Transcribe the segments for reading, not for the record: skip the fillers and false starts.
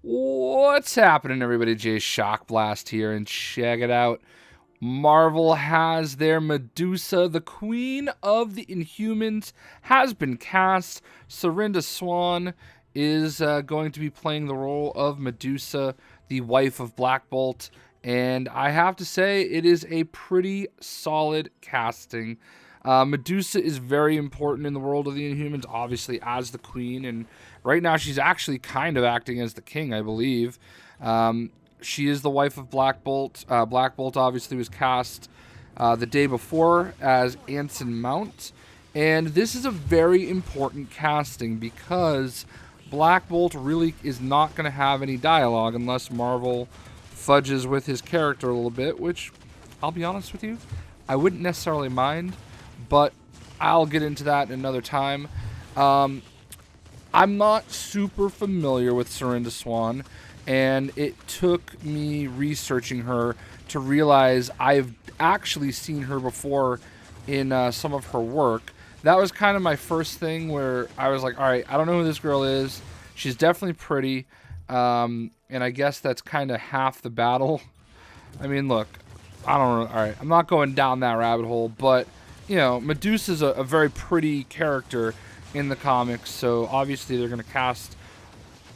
What's happening, everybody? JayShockblast here, and check it out. Marvel has their Medusa, the Queen of the Inhumans, has been cast. Serinda Swan is going to be playing the role of Medusa, the wife of Black Bolt, and I have to say it is a pretty solid casting. Medusa is very important in the world of the Inhumans, obviously as the queen, and right now she's actually kind of acting as the king, I believe. She is the wife of Black Bolt. Black Bolt obviously was cast the day before as Anson Mount, and this is a very important casting because Black Bolt really is not going to have any dialogue unless Marvel fudges with his character a little bit, which, I'll be honest with you, I wouldn't necessarily mind, but I'll get into that another time. I'm not super familiar with Serinda Swan, and it took me researching her to realize I've actually seen her before in some of her work. That was kind of my first thing where I was like, all right, I don't know who this girl is. She's definitely pretty, and I guess that's kind of half the battle. I mean, look, I don't know. All right, I'm not going down that rabbit hole, but you know, Medusa's a very pretty character in the comics, so obviously they're going to cast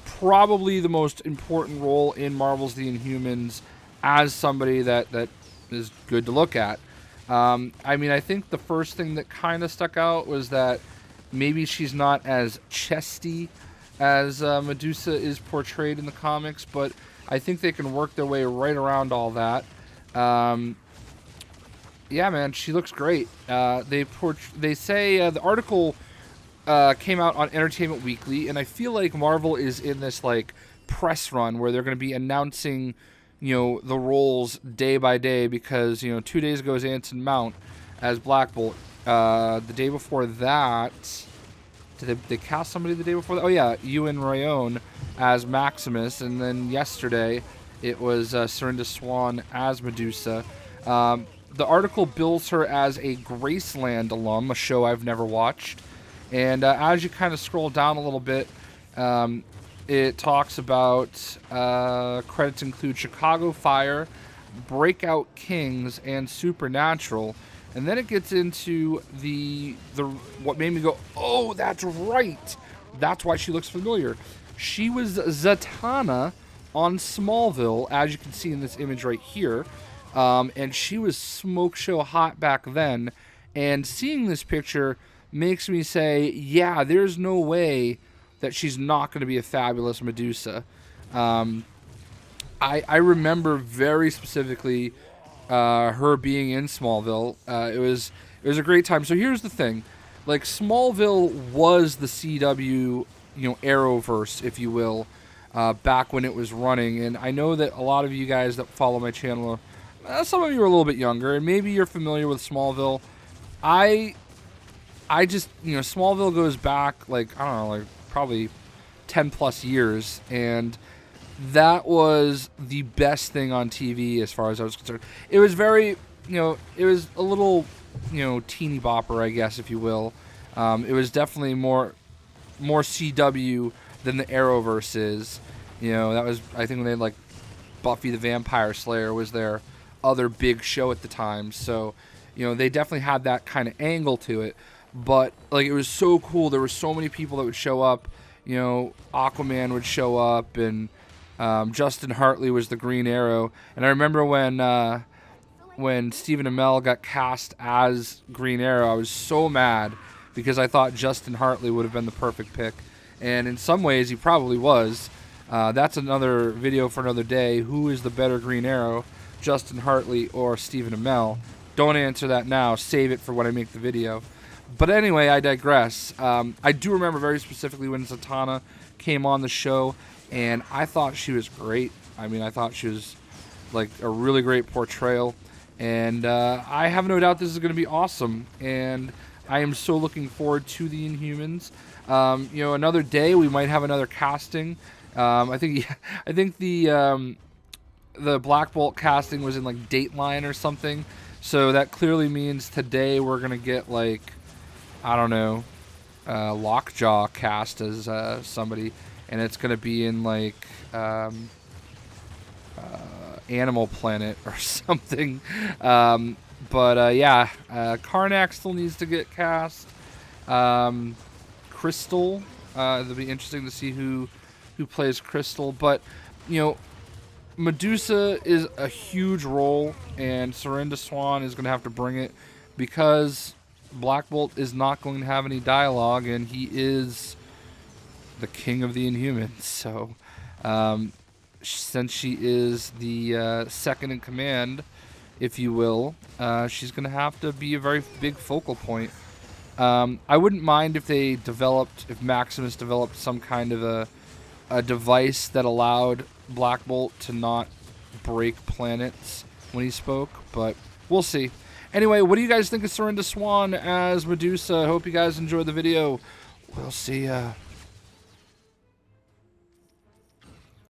probably the most important role in Marvel's The Inhumans as somebody that is good to look at. I mean, I think the first thing that kind of stuck out was that maybe she's not as chesty as Medusa is portrayed in the comics, but I think they can work their way right around all that. Yeah, man, she looks great. They say the article came out on Entertainment Weekly, and I feel like Marvel is in this like press run where they're going to be announcing, you know, the roles day by day because 2 days ago is Anson Mount as Black Bolt. The day before that, did they cast somebody the day before that? Oh yeah, Iwan Rheon as Maximus, and then yesterday it was Serinda Swan as Medusa. The article bills her as a Graceland alum, a show I've never watched. And as you kind of scroll down a little bit, it talks about credits include Chicago Fire, Breakout Kings, and Supernatural. And then it gets into the what made me go, oh, that's right. That's why she looks familiar. She was Zatanna on Smallville, as you can see in this image right here. And she was smoke show hot back then. And seeing this picture makes me say, yeah, there's no way that she's not going to be a fabulous Medusa. I remember very specifically her being in Smallville. It was a great time. So here's the thing, like Smallville was the CW, Arrowverse, if you will, back when it was running. And I know that a lot of you guys that follow my channel, some of you are a little bit younger, and maybe you're familiar with Smallville. I just, Smallville goes back, like, I don't know, like, probably 10 plus years, and that was the best thing on TV as far as I was concerned. It was very, it was a little, teeny bopper, I guess, if you will. It was definitely more CW than the Arrowverse is. That was, I think, when they had, like, Buffy the Vampire Slayer was their other big show at the time, so they definitely had that kind of angle to it. But like, it was so cool. There were so many people that would show up. Aquaman would show up, and Justin Hartley was the Green Arrow. And I remember when Stephen Amell got cast as Green Arrow, I was so mad because I thought Justin Hartley would have been the perfect pick, and in some ways he probably was. That's another video for another day. Who is the better Green Arrow, Justin Hartley or Stephen Amell? Don't answer that now. Save it for when I make the video. But anyway, I digress. I do remember very specifically when Zatanna came on the show, and I thought she was great. I mean, I thought she was like a really great portrayal, and I have no doubt this is going to be awesome. And I am so looking forward to the Inhumans. Another day we might have another casting. I think the Black Bolt casting was in like Dateline or something. So that clearly means today we're going to get, like, I don't know, Lockjaw cast as somebody. and it's going to be in like Animal Planet or something. Yeah, Karnak still needs to get cast. Crystal, it'll be interesting to see who plays Crystal, but you know, Medusa is a huge role, and Serinda Swan is going to have to bring it because Black Bolt is not going to have any dialogue, and he is the king of the Inhumans. So, since she is the second in command, if you will, she's going to have to be a very big focal point. I wouldn't mind if if Maximus developed some kind of a device that allowed Black Bolt to not break planets when he spoke, but we'll see. Anyway, what do you guys think of Serinda Swan as Medusa? I hope you guys enjoyed the video. We'll see ya.